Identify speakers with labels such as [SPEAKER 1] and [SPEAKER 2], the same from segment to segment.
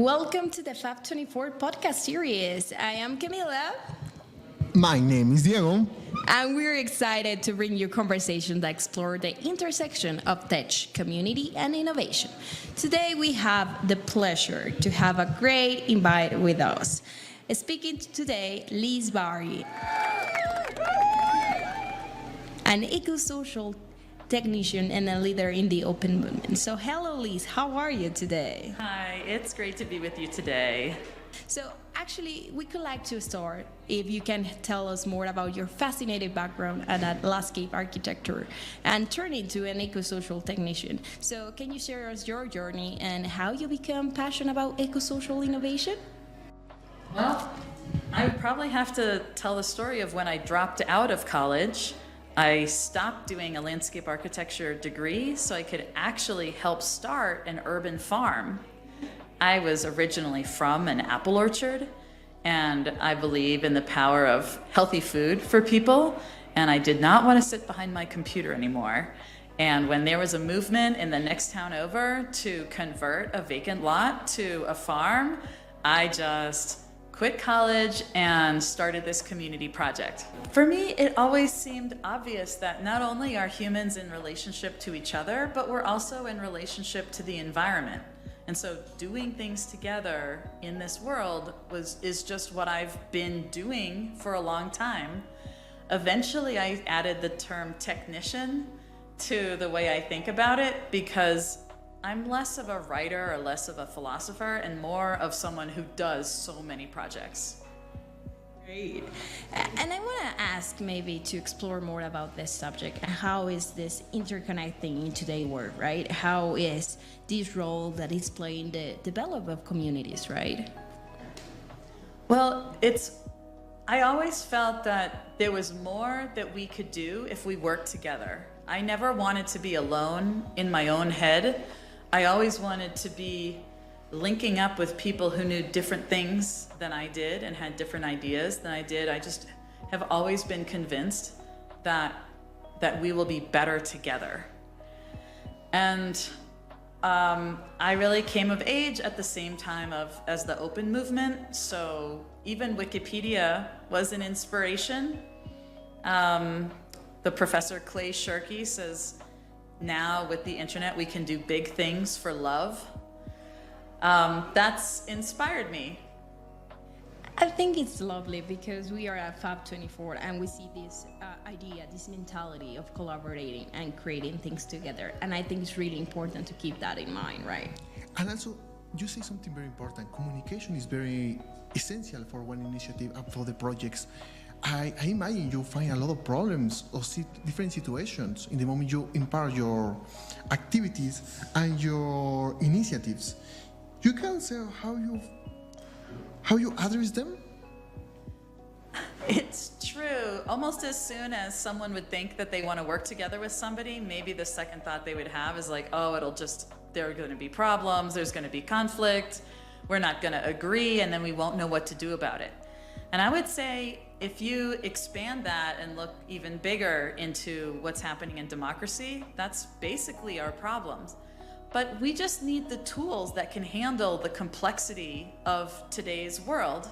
[SPEAKER 1] Welcome to the Fab24 podcast series. I am Camila.
[SPEAKER 2] My name is Diego.
[SPEAKER 1] And we're excited to bring you conversations that explore the intersection of tech, community, and innovation. Today, we have the pleasure to have a great invite with us. Speaking today, Liz Barry, an eco-social technician and a leader in the open movement. So hello, Liz. How are you today?
[SPEAKER 3] Hi, it's great to be with you today.
[SPEAKER 1] So actually, we could like to start if you can tell us more about your fascinating background at landscape architecture and turn into an eco-social technician. So can you share us your journey and how you become passionate about eco-social innovation?
[SPEAKER 3] Well, I would probably have to tell the story of when I dropped out of college. I stopped doing a landscape architecture degree so I could actually help start an urban farm. I was originally from an apple orchard, and I believe in the power of healthy food for people, and I did not want to sit behind my computer anymore. And when there was a movement in the next town over to convert a vacant lot to a farm, I just quit college and started this community project. For me, it always seemed obvious that not only are humans in relationship to each other, but we're also in relationship to the environment. And so doing things together in this world is just what I've been doing for a long time. Eventually, I added the term technician to the way I think about it because I'm less of a writer or less of a philosopher and more of someone who does so many projects.
[SPEAKER 1] Great. And I want to ask maybe to explore more about this subject. How is this interconnecting in today's world, right? How is this role that is playing the development of communities, right?
[SPEAKER 3] Well, I always felt that there was more that we could do if we worked together. I never wanted to be alone in my own head. I always wanted to be linking up with people who knew different things than I did and had different ideas than I did. I just have always been convinced that we will be better together. And I really came of age at the same time as the open movement. So even Wikipedia was an inspiration. The professor Clay Shirky says, now with the internet, we can do big things for love. That's inspired me.
[SPEAKER 1] I think it's lovely because we are at Fab24 and we see this idea, this mentality of collaborating and creating things together. And I think it's really important to keep that in mind, right?
[SPEAKER 2] And also, you say something very important. Communication is very essential for one initiative and for the projects. I imagine you find a lot of problems or different situations in the moment you impart your activities and your initiatives. You can say how you address them?
[SPEAKER 3] It's true. Almost as soon as someone would think that they want to work together with somebody, maybe the second thought they would have is like, oh, there are going to be problems, there's going to be conflict, we're not going to agree, and then we won't know what to do about it. And I would say, if you expand that and look even bigger into what's happening in democracy, that's basically our problems. But we just need the tools that can handle the complexity of today's world.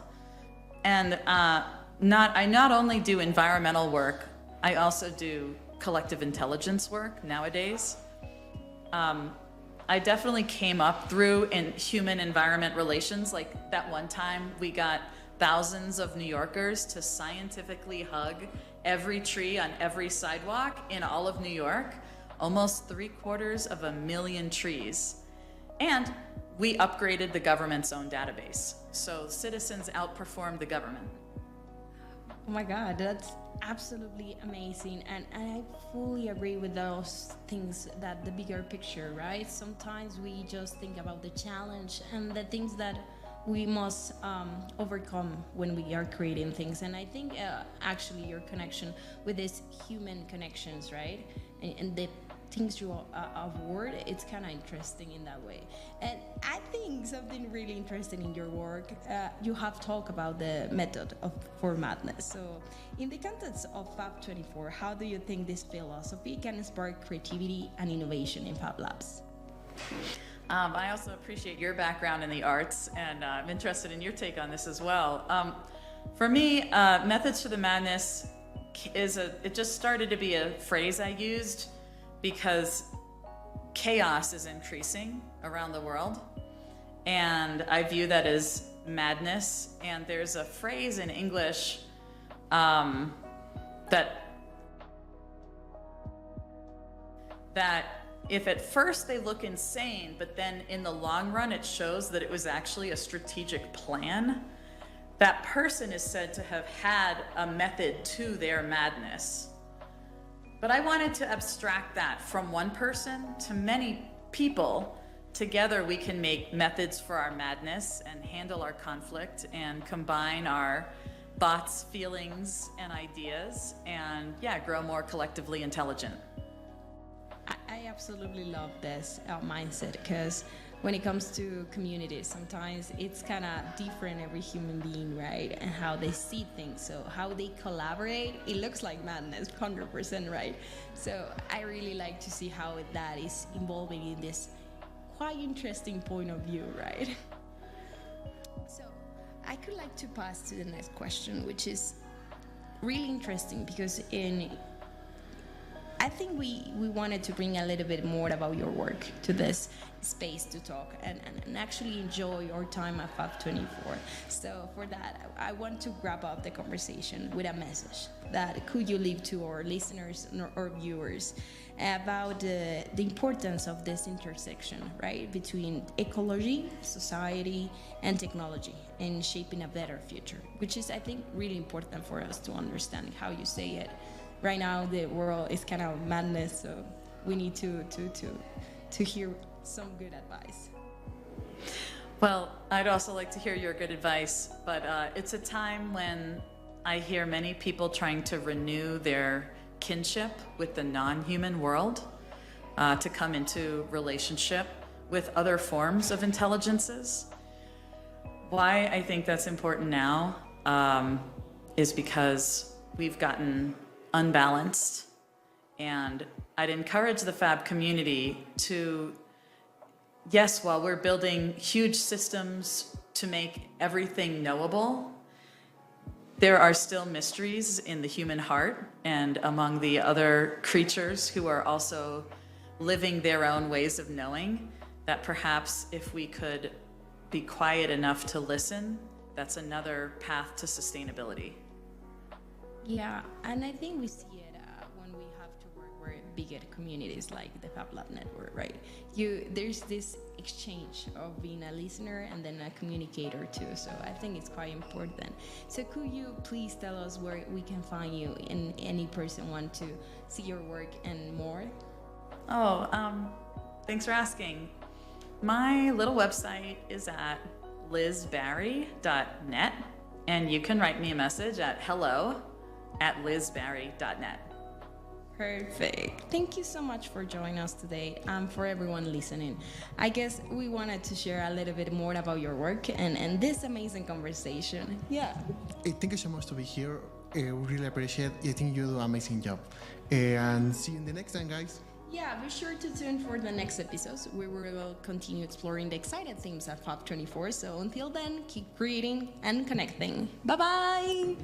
[SPEAKER 3] And I not only do environmental work, I also do collective intelligence work nowadays. I definitely came up through in human-environment relations. Like that one time we got thousands of New Yorkers to scientifically hug every tree on every sidewalk in all of New York, almost 750,000 trees. And we upgraded the government's own database. So citizens outperformed the government.
[SPEAKER 1] Oh my God, that's absolutely amazing. And I fully agree with those things, that the bigger picture, right? Sometimes we just think about the challenge and the things that we must overcome when we are creating things. And I think actually your connection with these human connections, right? And the things you avoid, it's kind of interesting in that way. And I think something really interesting in your work, you have talked about the method for madness. So in the context of Fab24, how do you think this philosophy can spark creativity and innovation in Fab Labs?
[SPEAKER 3] I also appreciate your background in the arts, and I'm interested in your take on this as well. For me, Methods for the Madness it just started to be a phrase I used because chaos is increasing around the world, and I view that as madness. And there's a phrase in English that if at first they look insane, but then in the long run it shows that it was actually a strategic plan, that person is said to have had a method to their madness. But I wanted to abstract that from one person to many people. Together we can make methods for our madness and handle our conflict and combine our thoughts, feelings, and ideas, and grow more collectively intelligent.
[SPEAKER 1] I absolutely love this mindset, because when it comes to communities, sometimes it's kind of different every human being, right? And how they see things. So how they collaborate, it looks like madness, 100%, right? So I really like to see how that is evolving in this quite interesting point of view, right? So I could like to pass to the next question, which is really interesting, because I think we wanted to bring a little bit more about your work to this space to talk and actually enjoy your time at Fab24. So for that, I want to wrap up the conversation with a message that could you leave to our listeners or viewers about the importance of this intersection, right, between ecology, society, and technology in shaping a better future, which is, I think, really important for us to understand how you say it. Right now, the world is kind of madness, so we need to hear some good advice.
[SPEAKER 3] Well, I'd also like to hear your good advice, but it's a time when I hear many people trying to renew their kinship with the non-human world, to come into relationship with other forms of intelligences. Why I think that's important now is because we've gotten unbalanced, and I'd encourage the Fab community to, yes, while we're building huge systems to make everything knowable, there are still mysteries in the human heart and among the other creatures who are also living their own ways of knowing, that perhaps if we could be quiet enough to listen, that's another path to sustainability.
[SPEAKER 1] Yeah, and I think we see it when we have to work with bigger communities like the Fab Lab network, right? There's this exchange of being a listener and then a communicator too, so I think it's quite important. So could you please tell us where we can find you and any person want to see your work and more?
[SPEAKER 3] Thanks for asking. My little website is at lizbarry.net, and you can write me a message at hello@lizbarry.net.
[SPEAKER 1] Perfect. Thank you so much for joining us today. For everyone listening, I guess we wanted to share a little bit more about your work and this amazing conversation. Yeah.
[SPEAKER 2] Hey, thank you so much to be here. We really appreciate it. I think you do an amazing job. And see you in the next time, guys.
[SPEAKER 1] Yeah, be sure to tune for the next episodes where we will continue exploring the exciting themes at Fab24. So until then, keep creating and connecting. Bye-bye.